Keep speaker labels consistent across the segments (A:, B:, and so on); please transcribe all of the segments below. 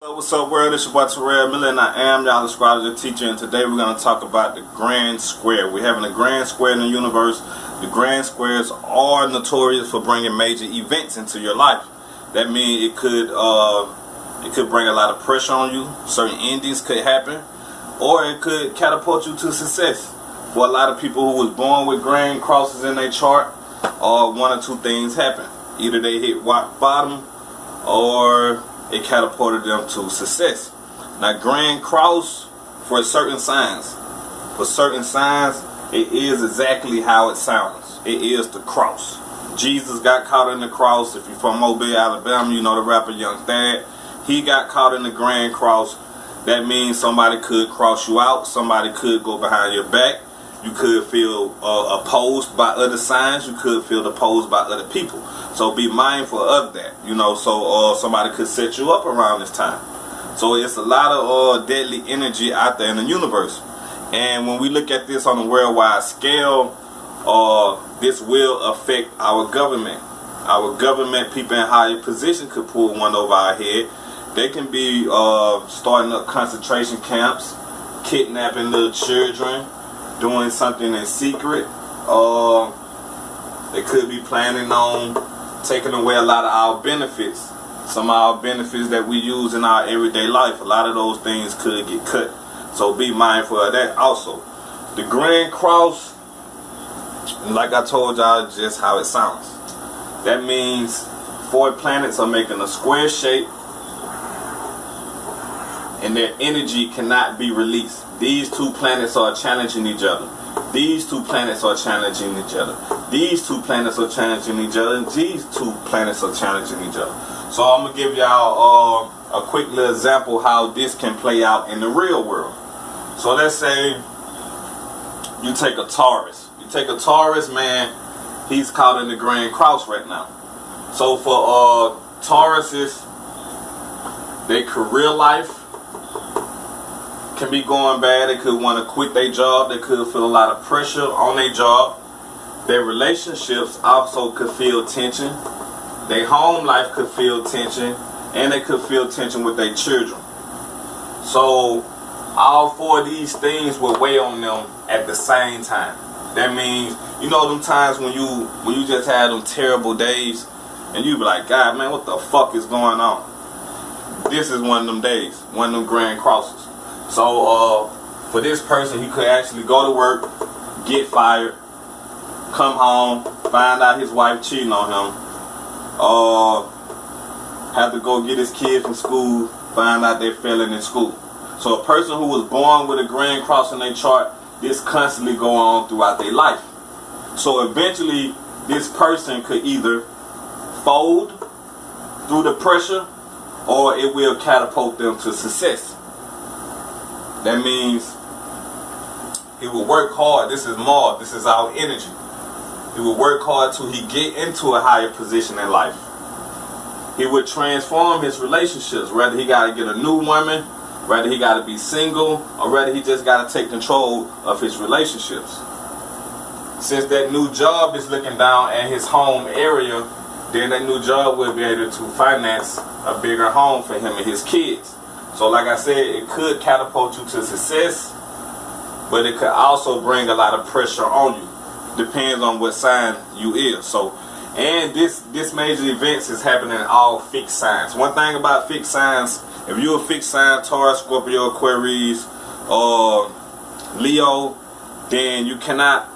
A: What's up, world? It's your boy Terrell Miller, and I am y'all astrologer teacher. And today we're going to talk about the grand square. We're having a grand square in the universe. The grand squares are notorious for bringing major events into your life. That means it could bring a lot of pressure on you. Certain endings could happen, or it could catapult you to success. For a lot of people who was born with grand crosses in their chart, one or two things happen. Either they hit rock bottom, or it catapulted them to success. Now, grand cross for certain signs. For certain signs, it is exactly how it sounds. It is the cross. Jesus got caught in the cross. If you're from Mobile, Alabama, you know the rapper Young Thad. He got caught in the grand cross. That means somebody could cross you out. Somebody could go behind your back. You could feel opposed by other signs. You could feel opposed by other people. So be mindful of that. So somebody could set you up around this time. So it's a lot of deadly energy out there in the universe. And when we look at this on a worldwide scale, this will affect our government. Our government, people in higher position could pull one over our head. They can be starting up concentration camps, kidnapping little children, doing something in secret. They could be planning on taking away a lot of our benefits. Some of our benefits that we use in our everyday life, a lot of those things could get cut. So be mindful of that also. The grand cross, like I told y'all, just how it sounds. That means 4 planets are making a square shape, and their energy cannot be released. These 2 planets are challenging each other. These 2 planets are challenging each other. These 2 planets are challenging each other. And these 2 planets are challenging each other. So I'm going to give y'all a quick little example how this can play out in the real world. So let's say you take a Taurus. You take a Taurus, man, he's caught in the grand cross right now. So for Tauruses, their career life can be going bad. They could want to quit their job. They could feel a lot of pressure on their job. Their relationships also could feel tension. Their home life could feel tension, and they could feel tension with their children. So all 4 of these things will weigh on them at the same time. That means, them times when you just had them terrible days, and you be like, God, man, what the fuck is going on? This is one of them days, one of them grand crosses. So for this person, he could actually go to work, get fired, come home, find out his wife cheating on him, have to go get his kid from school, find out they're failing in school. So a person who was born with a grand cross in their chart, this constantly go on throughout their life. So eventually, this person could either fold through the pressure, or it will catapult them to success. That means he will work hard. This is Mars. This is our energy. He will work hard till he get into a higher position in life. He would transform his relationships. Whether he got to get a new woman, whether he got to be single, or whether he just got to take control of his relationships. Since that new job is looking down at his home area, then that new job will be able to finance a bigger home for him and his kids. So like I said, it could catapult you to success, but it could also bring a lot of pressure on you. Depends on what sign you is. So, and this major events is happening in all fixed signs. One thing about fixed signs, if you're a fixed sign, Taurus, Scorpio, Aquarius, or Leo, then you cannot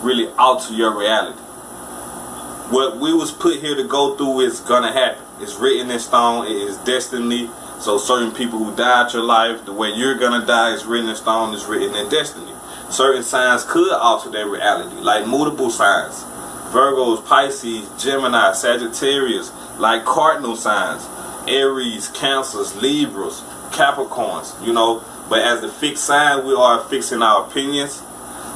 A: really alter your reality. What we was put here to go through is gonna happen. It's written in stone. It is destiny. So certain people who died your life, the way you're gonna die is written in stone. Is written in destiny. Certain signs could alter their reality, like mutable signs, Virgos, Pisces, Gemini, Sagittarius, like cardinal signs, Aries, Cancers, Libras, Capricorns. But as the fixed sign, we are fixing our opinions.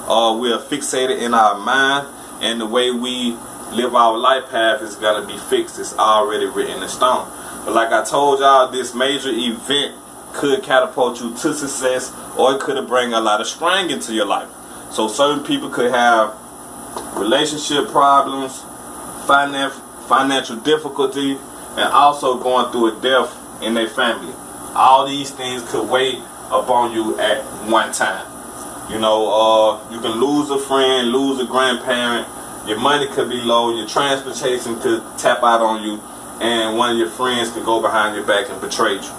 A: We are fixated in our mind, and the way we live our life path is gonna be fixed. It's already written in stone. But like I told y'all, this major event could catapult you to success, or it could bring a lot of strain into your life. So certain people could have relationship problems, financial difficulty, and also going through a death in their family. All these things could weigh upon you at one time. You know, you can lose a friend, lose a grandparent, your money could be low, your transportation could tap out on you, and one of your friends could go behind your back and betray you.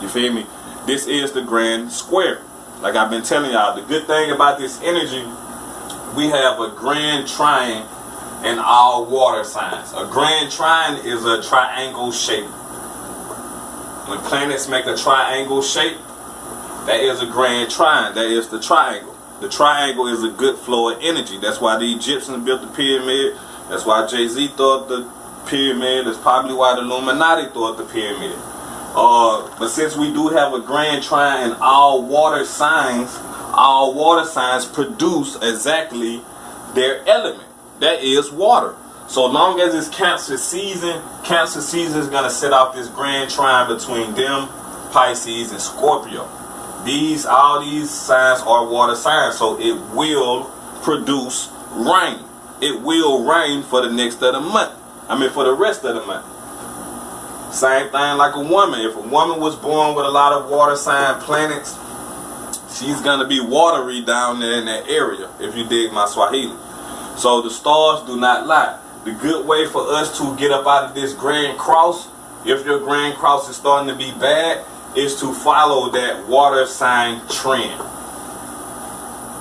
A: You feel me? This is the grand square. Like I've been telling y'all, the good thing about this energy, we have a grand trine in all water signs. A grand trine is a triangle shape. When planets make a triangle shape, that is a grand trine. That is the triangle. The triangle is a good flow of energy. That's why the Egyptians built the pyramid. That's why Jay-Z thought the pyramid. That's probably why the Illuminati thought the pyramid. But since we do have a grand trine in all water signs produce exactly their element. That is water. So long as it's Cancer season is going to set off this grand trine between them, Pisces, and Scorpio. All these signs are water signs, so it will produce rain. It will rain for the next of the month. For the rest of the month. Same thing like a woman. If a woman was born with a lot of water sign planets, she's going to be watery down there in that area, if you dig my Swahili. So the stars do not lie. The good way for us to get up out of this grand cross, if your grand cross is starting to be bad, is to follow that water sign trend.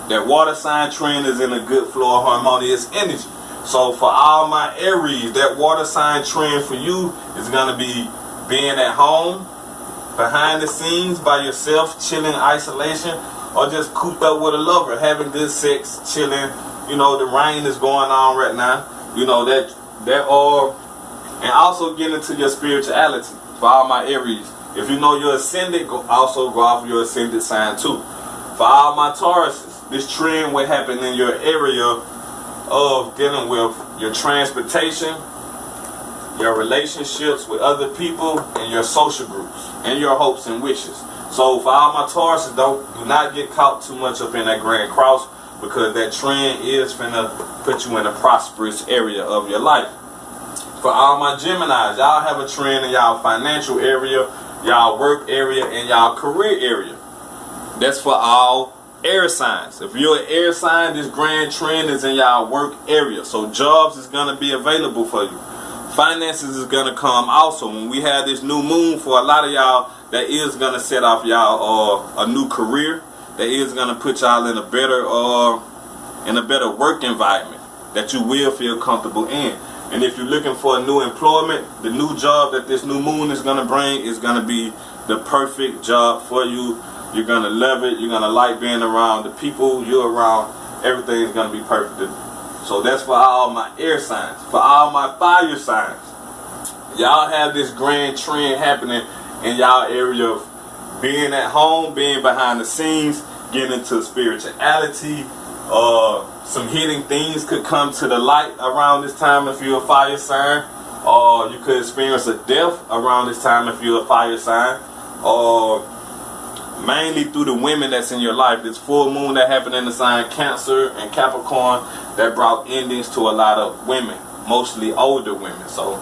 A: That water sign trend is in a good flow of harmonious energy. So for all my Aries, that water sign trend for you is going to be being at home, behind the scenes, by yourself, chilling, isolation, or just cooped up with a lover, having good sex, chilling. You know, the rain is going on right now. You know, and also get into your spirituality. For all my Aries, if you know your ascendant, also go off your ascendant sign too. For all my Tauruses, this trend will happen in your area of dealing with your transportation, your relationships with other people, and your social groups, and your hopes and wishes. So for all my Tauruses, do not get caught too much up in that grand cross, because that trend is finna put you in a prosperous area of your life. For all my Geminis, y'all have a trend in y'all financial area, y'all work area, and y'all career area. That's for all air signs. If you're an air sign, this grand trend is in y'all work area. So jobs is going to be available for you. Finances is going to come also. When we have this new moon, for a lot of y'all, that is going to set off y'all a new career. That is going to put y'all in a better work environment that you will feel comfortable in. And if you're looking for a new employment, the new job that this new moon is going to bring is going to be the perfect job for you. You're going to love it. You're going to like being around the people you're around. Everything is going to be perfect. So that's for all my air signs. For all my fire signs, y'all have this grand trend happening in y'all area of being at home, being behind the scenes, getting into spirituality. Some hidden things could come to the light around this time if you're a fire sign. Or you could experience a death around this time if you're a fire sign. Or mainly through the women that's in your life. This full moon that happened in the sign Cancer and Capricorn, that brought endings to a lot of women, mostly older women. So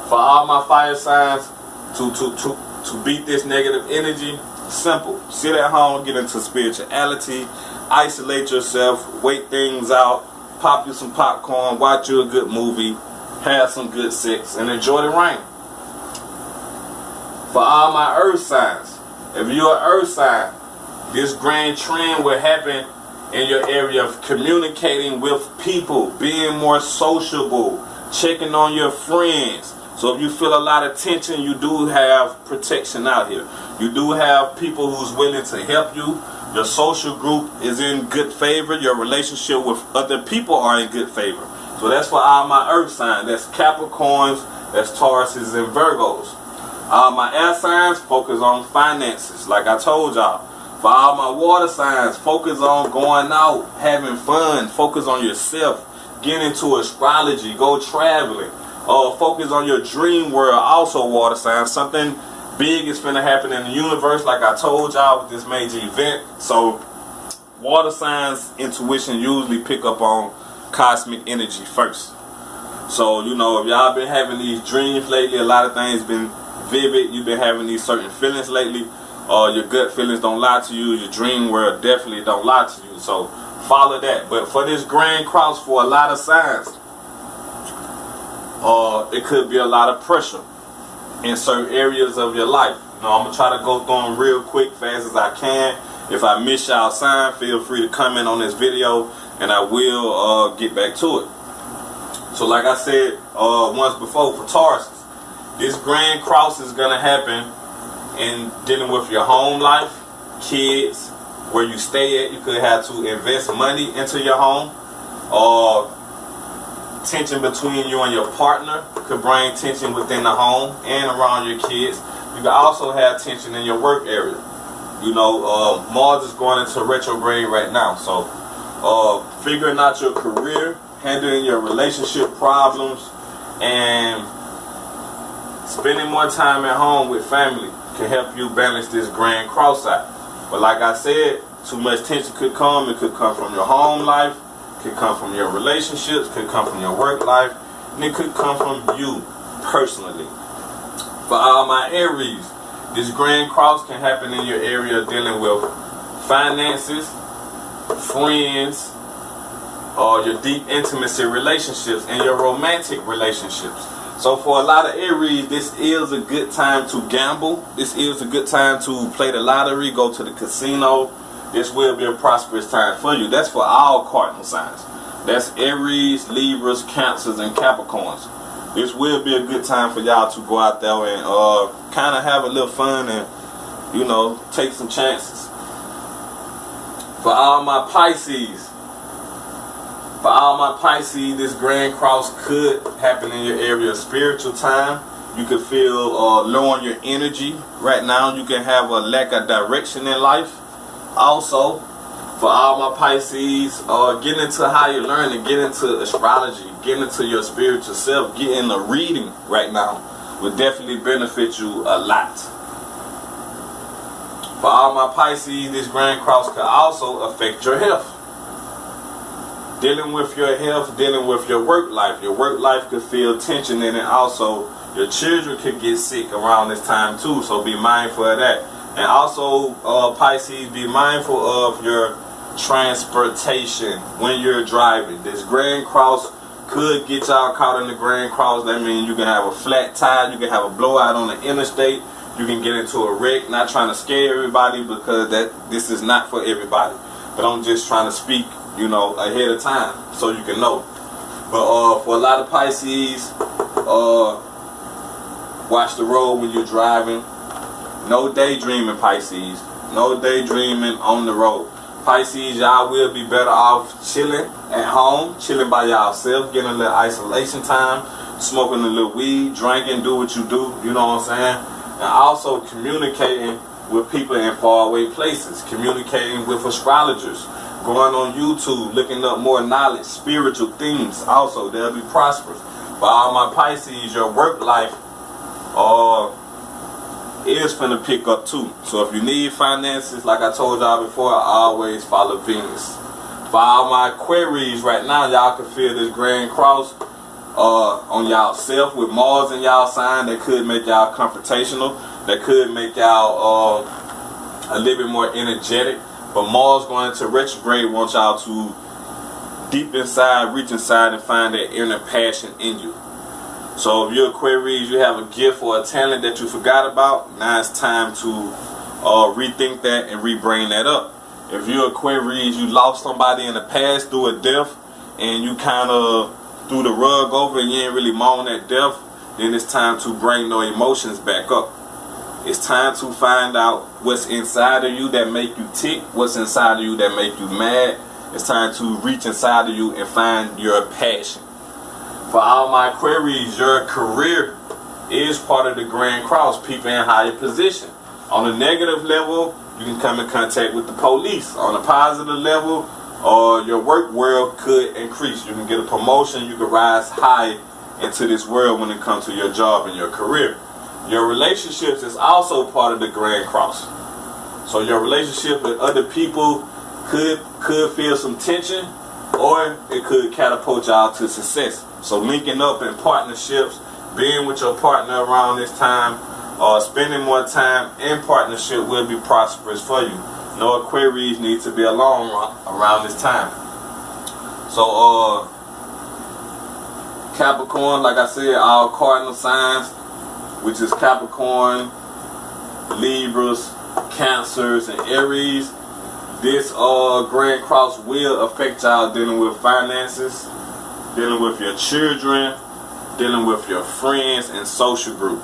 A: for all my fire signs, to beat this negative energy, simple. Sit at home, get into spirituality, isolate yourself, wait things out, pop you some popcorn, watch you a good movie, have some good sex, and enjoy the rain. For all my earth signs, if you're an earth sign, this grand trend will happen in your area of communicating with people, being more sociable, checking on your friends. So if you feel a lot of tension, you do have protection out here. You do have people who's willing to help you. Your social group is in good favor. Your relationship with other people are in good favor. So that's for all my earth signs. That's Capricorns, that's Tauruses, and Virgos. All my air signs, focus on finances, like I told y'all. For all my water signs, focus on going out, having fun, focus on yourself, get into astrology, go traveling. Focus on your dream world, also water signs. Something big is finna happen in the universe, like I told y'all, with this major event. So water signs intuition usually pick up on cosmic energy first. So, you know, if y'all been having these dreams lately, a lot of things been vivid, you've been having these certain feelings lately, your gut feelings don't lie to you, your dream world definitely don't lie to you. So follow that. But for this Grand Cross, for a lot of signs, it could be a lot of pressure in certain areas of your life. I'm gonna try to go through them real quick, fast as I can. If I miss y'all sign, feel free to comment on this video and I will get back to it. So like I said once before, for Taurus, this Grand Cross is gonna happen in dealing with your home life, kids, where you stay at. You could have to invest money into your home, or tension between you and your partner could bring tension within the home and around your kids. You can also have tension in your work area. Mars is going into retrograde right now, so figuring out your career, handling your relationship problems, and spending more time at home with family can help you balance this Grand Cross out. But like I said, too much tension could come. It could come from your home life, could come from your relationships, could come from your work life, and it could come from you personally. For all my Aries, this Grand Cross can happen in your area dealing with finances, friends, or your deep intimacy relationships and your romantic relationships. So for a lot of Aries, this is a good time to gamble. This is a good time to play the lottery, go to the casino. This will be a prosperous time for you. That's for all cardinal signs. That's Aries, Libras, Cancers, and Capricorns. This will be a good time for y'all to go out there and kind of have a little fun and, take some chances. For all my Pisces, this Grand Cross could happen in your area of spiritual time. You could feel low on your energy right now. You can have a lack of direction in life. Also, for all my Pisces, get into higher learning, get into astrology, get into your spiritual self, get into reading right now would definitely benefit you a lot. For all my Pisces, this Grand Cross could also affect your health. Dealing with your health, dealing with your work life. Your work life could feel tension in it. Also, your children could get sick around this time too, so be mindful of that. And also, Pisces, be mindful of your transportation when you're driving. This Grand Cross could get y'all caught in the Grand Cross. That means you can have a flat tire, you can have a blowout on the interstate, you can get into a wreck. Not trying to scare everybody, because this is not for everybody. But I'm just trying to speak, ahead of time so you can know. But for a lot of Pisces, watch the road when you're driving. No daydreaming, Pisces. No daydreaming on the road. Pisces, y'all will be better off chilling at home, chilling by yourself, getting a little isolation time, smoking a little weed, drinking, do what you do, you know what I'm saying? And also communicating with people in faraway places, communicating with astrologers, going on YouTube, looking up more knowledge, spiritual things. Also, they'll be prosperous. For all my Pisces, your work life is finna pick up too. So if you need finances, like I told y'all before, I always follow Venus. For all my Aquarius right now, y'all can feel this Grand Cross on y'all self with Mars in y'all sign. That could make y'all confrontational. That could make y'all a little bit more energetic. But Mars going into retrograde wants y'all to deep inside, reach inside and find that inner passion in you. So if you're Aquarius, you have a gift or a talent that you forgot about, now it's time to rethink that and re-bring that up. If you're Aquarius, you lost somebody in the past through a death, and you kind of threw the rug over and you ain't really mourn that death, then it's time to bring those emotions back up. It's time to find out what's inside of you that make you tick, what's inside of you that make you mad. It's time to reach inside of you and find your passion. For all my Aquarius, your career is part of the Grand Cross, people in higher position. On a negative level, you can come in contact with the police. On a positive level, your work world could increase. You can get a promotion, you can rise high into this world when it comes to your job and your career. Your relationships is also part of the Grand Cross. So your relationship with other people could feel some tension, or it could catapult y'all to success. So linking up in partnerships, being with your partner around this time, spending more time in partnership will be prosperous for you. No Aquarius need to be alone around this time. So Capricorn, like I said, all cardinal signs, which is Capricorn, Libras, Cancers, and Aries. This Grand Cross will affect y'all dealing with finances, dealing with your children, dealing with your friends and social group.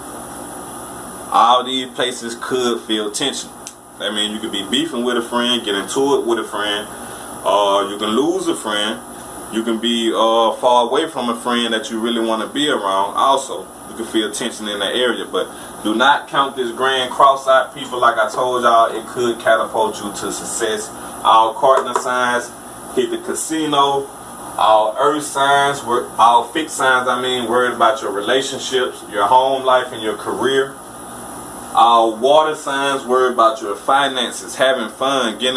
A: All these places could feel tension. That means you could be beefing with a friend, get into it with a friend, you can lose a friend, you can be far away from a friend that you really want to be around. Also, you can feel tension in that area. But do not count this Grand Cross out, people. Like I told y'all, it could catapult you to success. All cardinal signs hit the casino. All earth signs, all fixed signs, worried about your relationships, your home life, and your career. All water signs, worried about your finances, having fun, getting